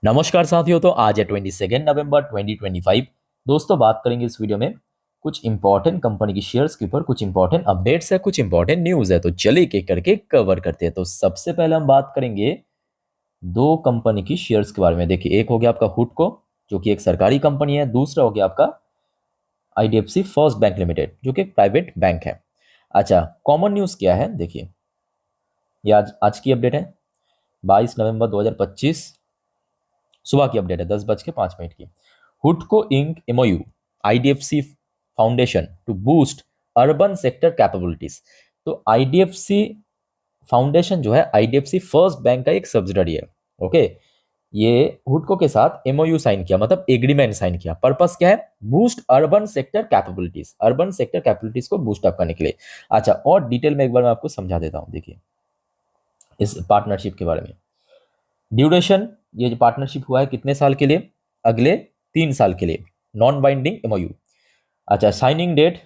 नमस्कार साथियों। तो आज है 22 नवंबर 2025। दोस्तों, बात करेंगे इस वीडियो में कुछ इंपॉर्टेंट कंपनी की शेयर्स के ऊपर। कुछ इंपॉर्टेंट अपडेट्स है, कुछ इंपॉर्टेंट न्यूज़ है, तो चलिए एक एक करके कवर करते हैं। तो सबसे पहले हम बात करेंगे दो कंपनी की शेयर्स के बारे में। देखिए, एक हो गया आपका हुडको, जो कि एक सरकारी कंपनी है। दूसरा हो गया आपका आईडीएफसी फर्स्ट बैंक लिमिटेड, जो कि एक प्राइवेट बैंक है। अच्छा, कॉमन न्यूज़ क्या है देखिए, ये आज आज की अपडेट है 22 नवंबर 2025, सुबह की अपडेट है 10:05 की। हुडको inks MOU IDFC foundation to boost urban sector capabilities. तो आईडीएफसी फाउंडेशन जो है आईडीएफसी फर्स्ट बैंक का एक सब्सिडरी है। ओके, ये हुडको के साथ एमओयू साइन किया, मतलब एग्रीमेंट साइन किया। पर्पस क्या है? Boost urban sector capabilities, urban sector capabilities को बूस्ट अप करने के लिए। अच्छा, और डिटेल में एक बार मैं आपको समझा देता हूं। देखिए इस पार्टनरशिप के बारे में। ड्यूरेशन, ये जो पार्टनरशिप हुआ है कितने साल के लिए? अगले 3 साल के लिए। Non binding MOU. अच्छा, साइनिंग डेट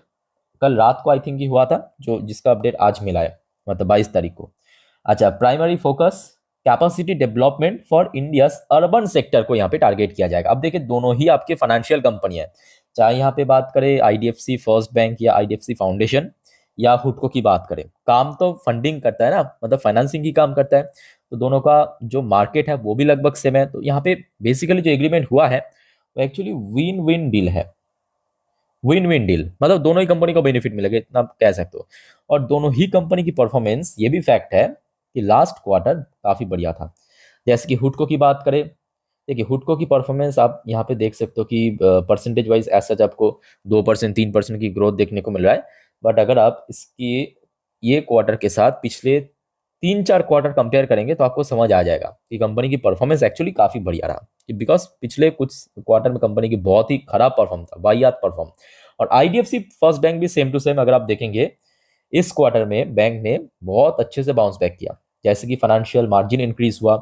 कल रात को आई थिंक ही हुआ था, जो जिसका अपडेट आज मिला है, मतलब 22 तारीख को। अच्छा, primary focus capacity development for India urban sector को यहाँ पे टारगेट किया जाएगा। अब देखिए, दोनों ही आपके फाइनेंशियल कंपनी है, चाहे यहाँ पे बात करें आईडीएफसी फर्स्ट बैंक या आईडीएफसी फाउंडेशन या हुडको की बात करें, काम तो फंडिंग करता है ना, मतलब फाइनेंसिंग की काम करता है। तो दोनों का जो मार्केट है वो भी लगभग सेम है। तो यहाँ पे बेसिकली जो एग्रीमेंट हुआ है वो एक्चुअली विन विन डील है। विन विन डील मतलब दोनों ही कंपनी को बेनिफिट मिलेगा, इतना आप कह सकते हो। और दोनों ही कंपनी की परफॉर्मेंस, ये भी फैक्ट है कि लास्ट क्वार्टर काफी बढ़िया था। जैसे कि हुडको की बात करें, देखिए हुडको की परफॉर्मेंस आप यहाँ पे देख सकते हो कि परसेंटेज वाइज ऐसा आपको 2% 3% की ग्रोथ देखने को मिल रहा है। बट अगर आप इसकी ये क्वार्टर के साथ पिछले 3-4 क्वार्टर कंपेयर करेंगे तो आपको समझ आ जाएगा कि कंपनी की परफॉर्मेंस एक्चुअली काफी बढ़िया रहा। बिकॉज पिछले कुछ क्वार्टर में कंपनी की बहुत ही खराब परफॉर्म था, वाहियात परफॉर्म। और आईडीएफसी फर्स्ट बैंक भी सेम टू सेम अगर आप देखेंगे, इस क्वार्टर में बैंक ने बहुत अच्छे से बाउंस बैक किया। जैसे कि फाइनेंशियल मार्जिन इंक्रीज हुआ,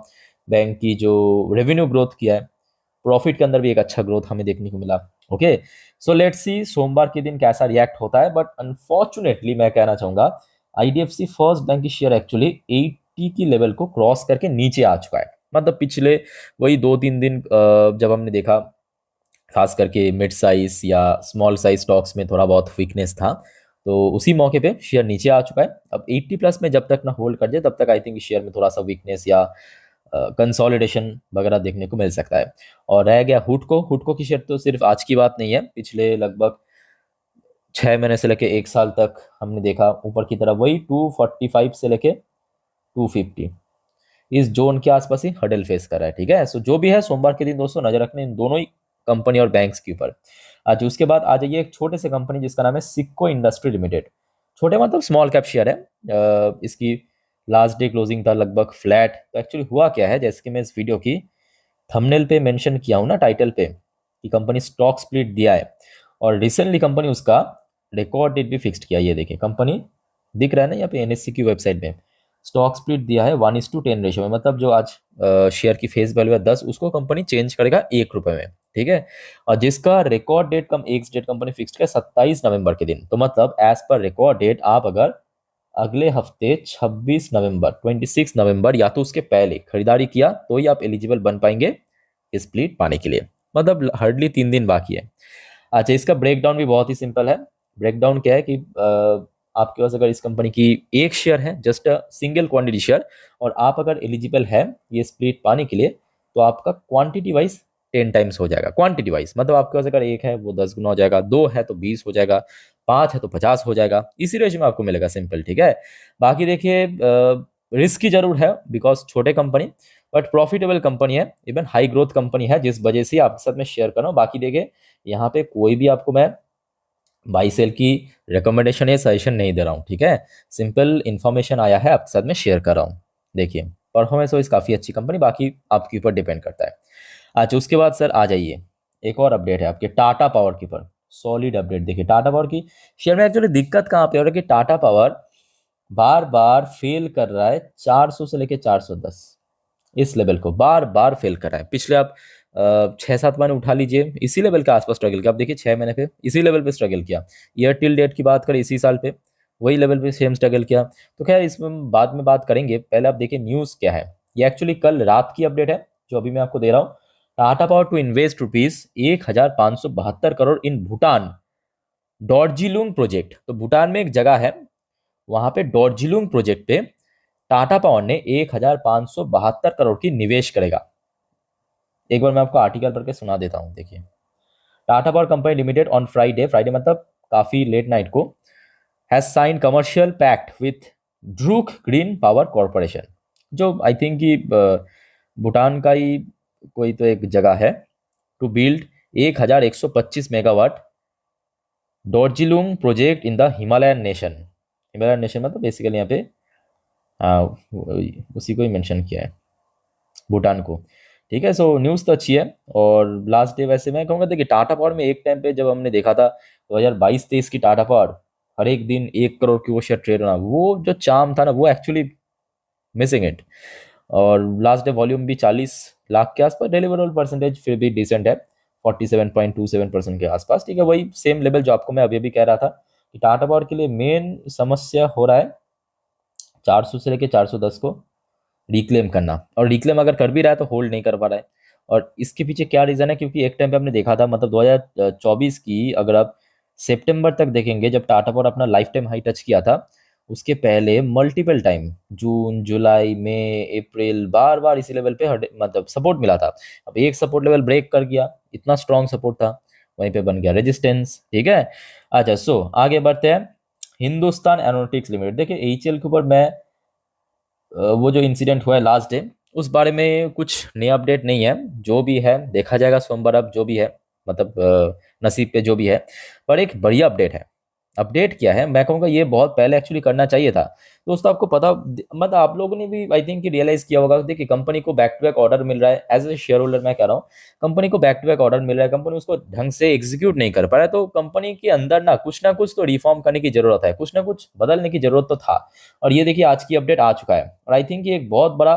बैंक की जो रेवेन्यू ग्रोथ किया है, प्रॉफिट के अंदर भी एक अच्छा ग्रोथ हमें देखने को मिला। ओके, सो लेट्स सी सोमवार के दिन कैसा रिएक्ट होता है। बट अनफॉर्चुनेटली मैं कहना चाहूंगा, आईडीएफसी फर्स्ट बैंक की शेयर एक्चुअली 80 की लेवल को क्रॉस करके नीचे आ चुका है। मतलब पिछले वही 2-3 दिन जब हमने देखा, खास करके मिड साइज या स्मॉल साइज स्टॉक्स में थोड़ा बहुत वीकनेस था, तो उसी मौके पे शेयर नीचे आ चुका है। अब 80 प्लस में जब तक ना होल्ड कर जाए तब तक आई थिंक शेयर में थोड़ा सा वीकनेस या कंसोलिडेशन वगैरह देखने को मिल सकता है। और रह गया हुडको। हुडको की शेयर तो सिर्फ आज की बात नहीं है, पिछले लगभग 6 महीने से लेके 1 साल तक हमने देखा ऊपर की तरफ वही 245 से लेके 250 इस जोन के आसपास ही हडल फेस कर रहा है। ठीक है, सो जो भी है, सोमवार के दिन दोस्तों नजर रखने इन दोनों ही कंपनी और बैंक्स के ऊपर। आज उसके बाद आ जाइए एक छोटे से कंपनी जिसका नाम है सिक्को इंडस्ट्री लिमिटेड। छोटे मतलब स्मॉल कैप शेयर है। इसकी लास्ट डे क्लोजिंग था लगभग फ्लैट। तो एक्चुअली हुआ क्या है, जैसे कि मैं इस वीडियो की थंबनेल पे मेंशन किया हूं ना, टाइटल पे, कि कंपनी स्टॉक स्प्लिट दिया है। और रिसेंटली कंपनी उसका रिकॉर्ड डेट भी फिक्स्ड किया। ये देखिए कंपनी दिख रहा है ना यहाँ पे एनएससी की वेबसाइट में, स्टॉक स्प्लिट दिया है 1:10 रेशियो में। मतलब जो आज शेयर की फेस वैल्यू है 10, उसको कंपनी चेंज करेगा 1 रुपए में। ठीक है, और जिसका record date ex date company fixed है 27 नवंबर के दिन। तो मतलब एज पर रिकॉर्ड डेट आप अगर अगले हफ्ते 26 नवंबर या तो उसके पहले खरीदारी किया तो ही आप एलिजिबल बन पाएंगे स्प्लिट पाने के लिए। मतलब हार्डली 3 दिन बाकी है। अच्छा, इसका ब्रेकडाउन भी बहुत ही सिंपल है। ब्रेकडाउन क्या है कि आपके पास अगर इस कंपनी की एक शेयर है, just a single quantity share, और आप अगर एलिजिबल है ये स्प्लिट पाने के लिए, तो आपका क्वांटिटी वाइज 10 टाइम्स हो जाएगा। क्वांटिटी वाइज मतलब आपके पास अगर एक है वो 10 गुना हो जाएगा, 2 है तो 20 हो जाएगा, 5 है तो 50 हो जाएगा। इसी रेशियो में आपको मिलेगा, सिंपल। ठीक है, बाकी देखिए रिस्क की जरूर है बिकॉज छोटे कंपनी, बट प्रॉफिटेबल कंपनी है, इवन हाई ग्रोथ कंपनी है, जिस वजह से आपके साथ में शेयर कर रहा हूँ। बाकी देखिए यहाँ पे कोई भी आपको मैं बाई सेल की रिकमेंडेशन या सजेशन नहीं दे रहा हूँ। ठीक है, सिंपल इन्फॉर्मेशन आया है आपके साथ में शेयर कर रहा हूँ। देखिए परफॉर्मेंस वाइज काफ़ी अच्छी कंपनी, बाकी आपके ऊपर डिपेंड करता है। अच्छा, उसके बाद सर आ जाइए, एक और अपडेट है आपके टाटा पावर के ऊपर। Solid update. देखिए टाटा पावर की शेयर में एक्चुअली दिक्कत कहाँ पे हो रहा है कि टाटा पावर बार बार फेल कर रहा है 400 से लेके 410, इस लेवल को बार बार फेल कर रहा है। पिछले आप 6-7 महीने उठा लीजिए, इसी लेवल के आसपास स्ट्रगल किया। आप देखिए 6 महीने पे इसी लेवल पे स्ट्रगल किया। ईयर टिल डेट की बात करें इसी साल पे वही लेवल पे सेम स्ट्रगल किया। तो खैर इसमें हम बाद में बात करेंगे, पहले आप देखिए न्यूज़ क्या है। ये एक्चुअली कल रात की अपडेट है जो अभी मैं आपको दे रहा हूँ। Tata Power to invest ₹1572 crore in Bhutan Dorjilung project. तो भूटान में एक जगह है, वहां पे डॉर्जिलुंग प्रोजेक्ट पे टाटा पावर ने 1572 करोड़ की निवेश करेगा। एक बार मैं आपको आर्टिकल पढ़ के सुना देता हूँ, देखिए। Tata power company limited on Friday, Friday मतलब काफी लेट नाइट को, has sign commercial pact with Druk green power corporation, जो आई थिंक कि भूटान का ही कोई तो एक जगह है, to build 1125 megawatt Dorjilung project in the Himalayan nation. Himalayan nation मतलब बेसिकली यहाँ पे उसी को ही मेंशन किया है, भूटान को। ठीक है, सो न्यूज़ तो अच्छी है। और लास्ट डे वैसे मैं कहूँगा, देखिए टाटा पावर में एक टाइम पे जब हमने देखा था 2022-23 की टाटा पावर, हर एक दिन 1 करोड़ की वो शेयर ट्रेड होना, वो जो चार्म था ना, वो एक्चुअली मिसिंग इट। और लास्ट डे वॉल्यूम भी 40 लाख के आसपास, डिलीवरेबल परसेंटेज फिर भी डिसेंट है, 47.27% के आसपास। ठीक है, वही सेम लेवल जो आपको मैं अभी अभी कह रहा था कि टाटा पावर के लिए मेन समस्या हो रहा है 400 से लेके 410 को रिक्लेम करना, और रिक्लेम अगर कर भी रहा है तो होल्ड नहीं कर पा रहा है। और इसके पीछे क्या रीज़न है, क्योंकि एक टाइम पे हमने देखा था, मतलब 2024 की अगर आप सितंबर तक देखेंगे, जब टाटा पावर अपना लाइफ टाइम हाई टच किया था, उसके पहले मल्टीपल टाइम जून, जुलाई, मई, अप्रैल बार बार इसी लेवल पे मतलब सपोर्ट मिला था। अब एक सपोर्ट लेवल ब्रेक कर गया, इतना स्ट्रॉन्ग सपोर्ट था, वहीं पे बन गया रेजिस्टेंस। ठीक है, अच्छा सो आगे बढ़ते हैं। हिंदुस्तान एरोनॉटिक्स लिमिटेड, देखिए एचएल के ऊपर मैं वो जो इंसिडेंट हुआ है लास्ट डे, उस बारे में कुछ नया अपडेट नहीं है, जो भी है देखा जाएगा सोमवार, अब जो भी है मतलब नसीब पे जो भी है। पर एक बढ़िया अपडेट है। अपडेट क्या है, मैं कहूँगा ये बहुत पहले एक्चुअली करना चाहिए था। दोस्तों आपको पता, मतलब आप लोगों ने भी आई थिंक रियलाइज किया होगा, देखिए कंपनी को बैक टू बैक ऑर्डर मिल रहा है, एज ए शेयर होल्डर मैं कह रहा हूँ, कंपनी को बैक टू बैक ऑर्डर मिल रहा है, कंपनी उसको ढंग से एग्जीक्यूट नहीं कर पा रहा है, तो कंपनी के अंदर ना कुछ तो रिफॉर्म करने की जरूरत है, कुछ ना कुछ बदलने की जरूरत तो था। और ये देखिए आज की अपडेट आ चुका है, और आई थिंक ये एक बहुत बड़ा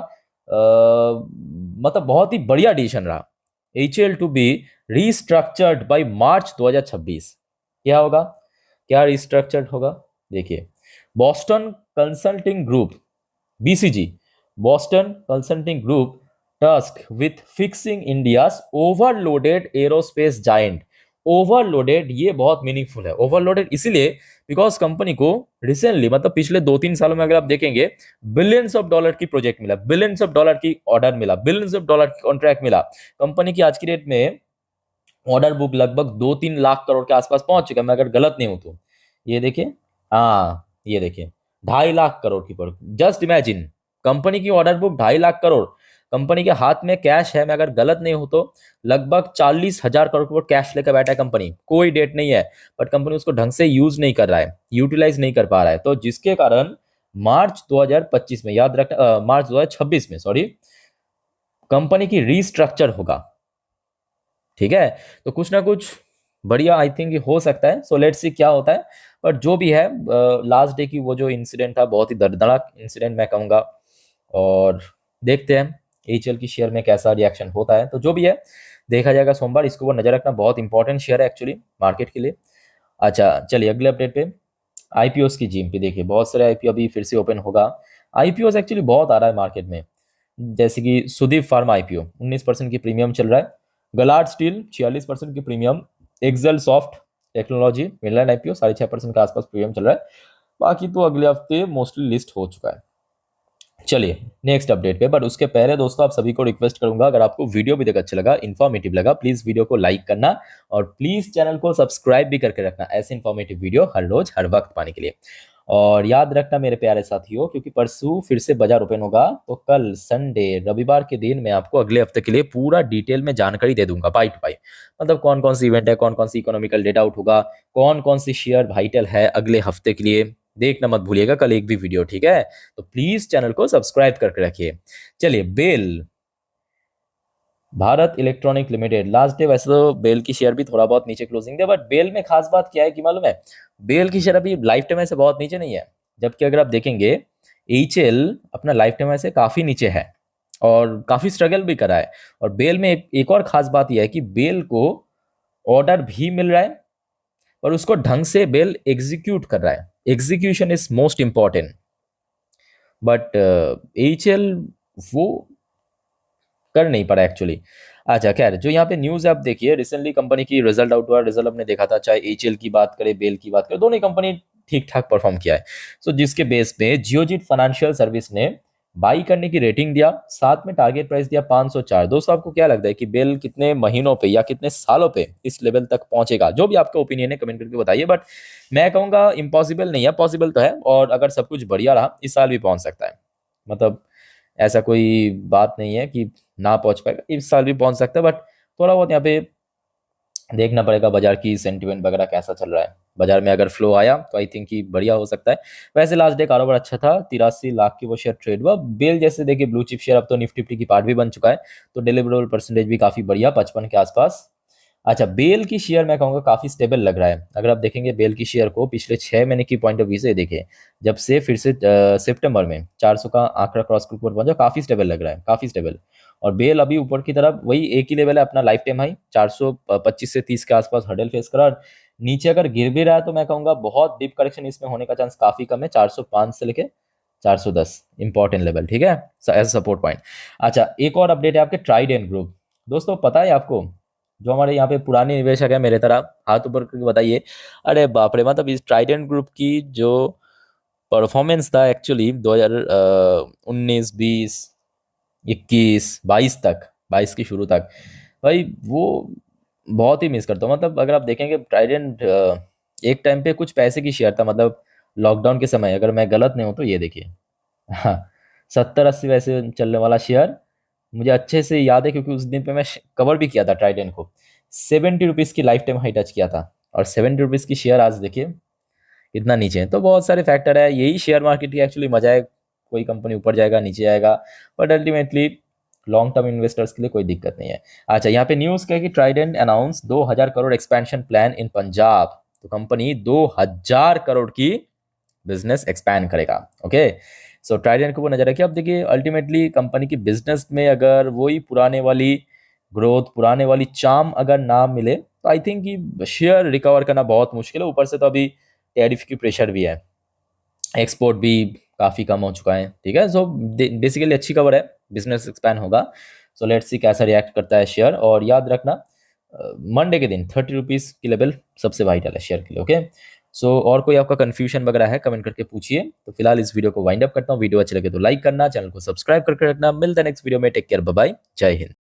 मतलब बहुत ही बढ़िया डिसीजन रहा, HL to be restructured by March 2026। क्या होगा, क्या रिस्ट्रक्चर्ड होगा, देखिए। Boston Consulting Group, BCG, Boston Consulting Group tasked with fixing India's overloaded aerospace giant. Overloaded, ये बहुत मीनिंगफुल है। ओवरलोडेड इसीलिए बिकॉज कंपनी को रिसेंटली, मतलब पिछले 2-3 सालों में अगर आप देखेंगे, बिलियंस ऑफ डॉलर की प्रोजेक्ट मिला, बिलियंस ऑफ डॉलर की ऑर्डर मिला, बिलियंस ऑफ डॉलर की कॉन्ट्रैक्ट मिला। कंपनी की आज की डेट में ऑर्डर बुक लगभग 2-3 लाख करोड़ के आसपास पहुंच चुका है, मैं अगर गलत नहीं हूं तो। ये देखिए, हाँ ये देखिए, 2.5 लाख करोड़ की पर, जस्ट इमेजिन, कंपनी की order book 2.5 lakh crore, company के हाथ में कैश है, मैं अगर गलत नहीं हूं तो लगभग 40,000 करोड़ कैश लेकर बैठा है कंपनी, कोई डेट नहीं है, बट कंपनी उसको ढंग से यूज नहीं कर रहा है, यूटिलाइज नहीं कर पा रहा है, तो जिसके कारण मार्च 2025 में, याद रखना मार्च 2026 में, सॉरी, कंपनी की रीस्ट्रक्चर होगा। ठीक है, तो कुछ ना कुछ बढ़िया आई थिंक हो सकता है, सो लेट्स सी क्या होता है। पर जो भी है, लास्ट डे की वो जो इंसिडेंट था, बहुत ही दर्दनाक इंसिडेंट मैं कहूँगा, और देखते हैं एचएल की शेयर में कैसा रिएक्शन होता है, तो जो भी है देखा जाएगा सोमवार। इसके ऊपर नजर रखना बहुत इंपॉर्टेंट शेयर है एक्चुअली मार्केट के लिए। अच्छा चलिए अगले अपडेट पे, आईपीओ की जीएमपी, देखिए बहुत सारे आईपीओ अभी फिर से ओपन होगा। आईपीओ एक्चुअली बहुत आ रहा है मार्केट में, जैसे कि सुदीप फार्मा आईपीओ 19% की प्रीमियम चल रहा है, गलाड स्टील 46% की premium, Excelsoft technology Midland IPO 6.5% के आसपास प्रीमियम चल रहा है। बाकी तो अगले हफ्ते मोस्टली लिस्ट हो चुका है। चलिए नेक्स्ट अपडेट पे, बट उसके पहले दोस्तों आप सभी को रिक्वेस्ट करूंगा, अगर आपको वीडियो भी देखा अच्छा लगा, इन्फॉर्मेटिव लगा, प्लीज वीडियो को लाइक करना, और प्लीज चैनल को सब्सक्राइब भी करके रखना, ऐसे इन्फॉर्मेटिव वीडियो हर रोज हर वक्त पाने के लिए। और याद रखना मेरे प्यारे साथियों, क्योंकि परसों फिर से बाजार ओपन होगा, तो कल संडे रविवार के दिन मैं आपको अगले हफ्ते के लिए पूरा डिटेल में जानकारी दे दूंगा, बाई टू बाई, मतलब कौन कौन सी इवेंट है, कौन कौन सी इकोनॉमिकल डेटा आउट होगा, कौन कौन सी शेयर वाइटल है अगले हफ्ते के लिए, देखना मत भूलिएगा कल एक भी वीडियो। ठीक है, तो प्लीज चैनल को सब्सक्राइब करके रखिए। चलिए BEL, Bharat electronic limited, last day वैसे तो बेल की शेयर भी थोड़ा बहुत नीचे क्लोजिंग थे, बट बेल में खास बात क्या है कि मालूम है, बेल की शेयर अभी लाइफ टाइम ऐसे बहुत नीचे नहीं है, जबकि अगर आप देखेंगे एचएल अपना लाइफ टाइम ऐसे काफी नीचे है, और काफी स्ट्रगल भी करा है। और बेल में एक और खास बात यह है कि बेल को ऑर्डर भी मिल रहा है, और उसको ढंग से बेल एग्जीक्यूट कर रहा है, execution is most important. But HL वो कर नहीं पड़ा एक्चुअली। अच्छा खैर, जो यहाँ पे न्यूज़ है आप देखिए, रिसेंटली कंपनी की रिजल्ट आउट हुआ, रिजल्ट हमने देखा था, चाहे एचएल की बात करें, बेल की बात करें, दोनों ही कंपनी ठीक ठाक परफॉर्म किया है। सो जिसके बेस पे जियोजीत फाइनेंशियल सर्विस ने बाई करने की रेटिंग दिया, साथ में टारगेट प्राइस दिया 504। दोस्तों आपको क्या लगता है कि बेल कितने महीनों पे या कितने सालों पे इस लेवल तक पहुंचेगा? जो भी आपका ओपिनियन है कमेंट करके बताइए, बट मैं कहूंगा इम्पॉसिबल नहीं है, पॉसिबल तो है, और अगर सब कुछ बढ़िया रहा इस साल भी पहुंच सकता है। मतलब ऐसा कोई बात नहीं है कि ना पहुंच पाएगा, इस साल भी पहुंच सकता है, बट थोड़ा बहुत यहाँ पे देखना पड़ेगा बाजार की सेंटिमेंट वगैरह कैसा चल रहा है। बाजार में अगर फ्लो आया तो आई थिंक कि बढ़िया हो सकता है। वैसे लास्ट डे कारोबार अच्छा था, 83 लाख की वो शेयर ट्रेड हुआ। बेल जैसे देखिए ब्लू चिप शेयर अब तो निफ्टी फिफ्टी की पार्ट भी बन चुका है, तो डिलीवरेबल परसेंटेज भी काफी बढ़िया, 55 के आसपास। अच्छा, बेल की शेयर मैं कहूँगा काफी स्टेबल लग रहा है। अगर आप देखेंगे बेल की शेयर को पिछले 6 महीने की पॉइंट ऑफ व्यू से देखिए, जब से फिर से सितंबर में 400 का आंकड़ा क्रॉस के ऊपर पहुंचा, काफी स्टेबल लग रहा है, काफी स्टेबल। और बेल अभी ऊपर की तरफ वही एक ही लेवल है अपना, लाइफ टाइम हाई 425 से 30 के आसपास हर्डल फेस करा, और नीचे अगर गिर भी रहा है तो मैं कहूंगा बहुत डीप करेक्शन इसमें होने का चांस काफी कम है। 405 से लेके 410 इंपॉर्टेंट लेवल, ठीक है, एज सपोर्ट पॉइंट। अच्छा, एक और अपडेट है आपके ट्राइडेंट ग्रुप। दोस्तों पता है आपको, जो हमारे यहाँ पे पुराने निवेशक है मेरे तरह, हाथ ऊपर करके बताइए। अरे बाप रे, मतलब इस ट्राइडेंट ग्रुप की जो परफॉर्मेंस था एक्चुअली 2019 20 21 22 तक, 22 की शुरू तक, भाई वो बहुत ही मिस करता हूँ। मतलब अगर आप देखेंगे ट्राइडेंट एक टाइम पे कुछ पैसे की शेयर था, मतलब लॉकडाउन के समय, अगर मैं गलत नहीं हूँ तो ये देखिए, हाँ, 70-80 वैसे चलने वाला शेयर मुझे अच्छे से याद है, क्योंकि उस दिन पे मैं कवर भी किया था ट्राइडेंट को। 70 रुपीज़ की लाइफ टाइम हाई टच किया था, और 70 रुपीज़ की शेयर आज देखिए इतना नीचे है। तो बहुत सारे फैक्टर है, यही शेयर मार्केट की एक्चुअली मजा है, कोई कंपनी ऊपर जाएगा नीचे जाएगा, but ultimately long term investors के लिए कोई दिक्कत नहीं है। अच्छा, यहाँ पे न्यूज़ क्या है कि Trident announce 2000 crore expansion plan in Punjab. तो कंपनी 2000 करोड़ की बिजनेस एक्सपैंड करेगा। ओके, सो ट्राइडेंट को वो नजर रखिए। अब देखिए अल्टीमेटली कंपनी की बिजनेस में अगर वही पुराने वाली ग्रोथ, पुराने वाली चार्म अगर ना मिले, तो आई थिंक कि शेयर रिकवर करना बहुत मुश्किल है। ऊपर से तो अभी टैरिफ की प्रेशर भी है, एक्सपोर्ट भी काफ़ी कम हो चुका है, ठीक है। सो बेसिकली अच्छी खबर है, बिजनेस एक्सपैंड होगा। सो लेट्स सी कैसा रिएक्ट करता है शेयर। और याद रखना मंडे के दिन 30 रुपीज़ की लेवल सबसे वाइटल है शेयर के लिए। ओके, सो और कोई आपका कंफ्यूजन वगैरह है कमेंट करके पूछिए। तो फिलहाल इस वीडियो को वाइंड अप करता हूँ। वीडियो अच्छे लगे तो लाइक करना, चैनल को सब्सक्राइब करके रखना। मिलता है नेक्स्ट वीडियो में, टेक केयर, बाय बाय, जय हिंद।